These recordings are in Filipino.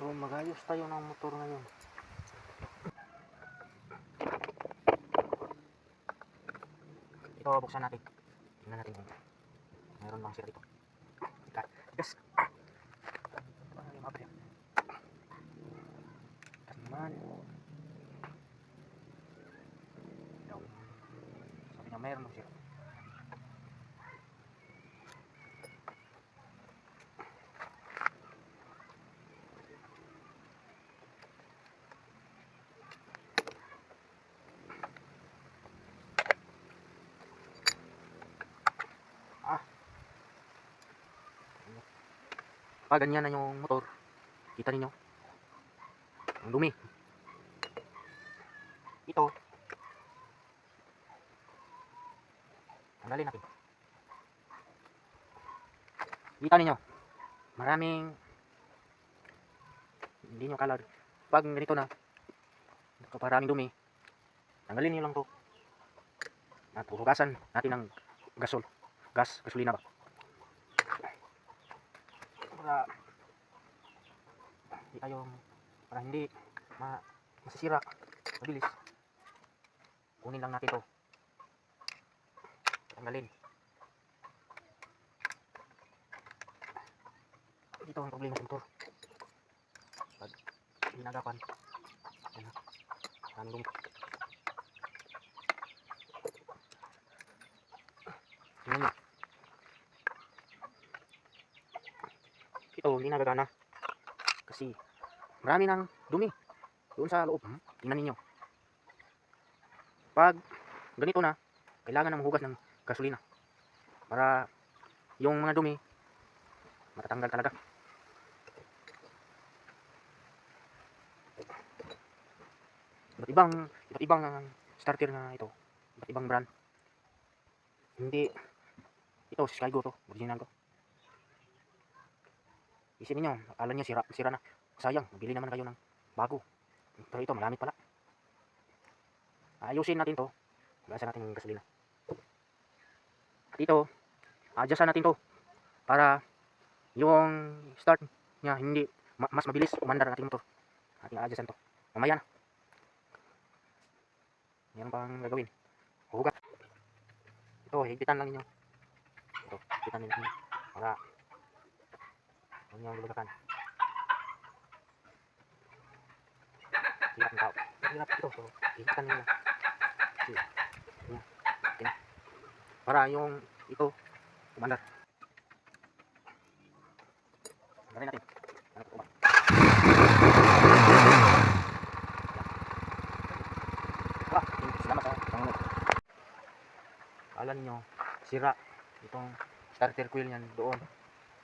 So magayos tayo ng motor ngayon. Ito buksan natin. Tingnan natin kung mayroon bang sira dito. Yes. Ano yung mapya? Ito naman. Sabi niya mayroon bang sira. Pag ganyan na yung motor, kita ninyo ang dumi. Ito tanggalin natin. Kita ninyo maraming hindi nyo color. Pag ganito na nakaparaming dumi, tanggalin nyo lang to at hugasan natin ng gasolina ba, para hindi masisira mabilis. Kunin lang natin to, tanggalin. Ito ang problema sa motor pag hinagapan. Yan na, maraming dumi. Tingnan nyo, ito hindi nagagana kasi marami ng dumi doon sa loob. Tingnan ninyo, pag ganito na, kailangan na maghugas ng gasolina para yung mga dumi matatanggal talaga. Iba't ibang starter na ito, iba't ibang brand. Hindi ito si Skygo, to original to. Isipin niyo, akala niyo sira na, sayang, bili naman kayo ng bago, pero ito magamit pala. Ayusin natin to, gasan natin ng gasolina. At ito, adjustan natin to para yung start niya hindi mas mabilis umandar ang ating motor. Ating adjustan to mamaya na, meron pang gagawin. Hugas ito, higpitan lang ninyo ito, higpitan ninyo para huwag nyo gulugakan. Hirap ng tao, hirap ito, so higpitan ninyo para yung ito umandar. Tanggalin natin. Salamat sa pangunod. Alam niyo, sira itong starter coil niyan doon.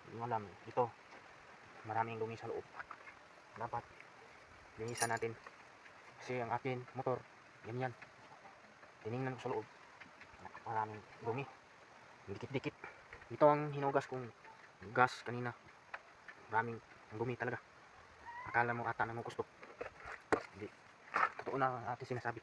Hindi mo alam, ito maraming dumi sa loob. Dapat linisan natin kasi ang akin motor ganyan. Tiningnan ko sa loob, maraming dumi, dikit-dikit. Ito ang hinugas kong gas kanina, maraming dumi talaga. Akala mo ata na mo gusto, hindi totoo na ating sinasabi.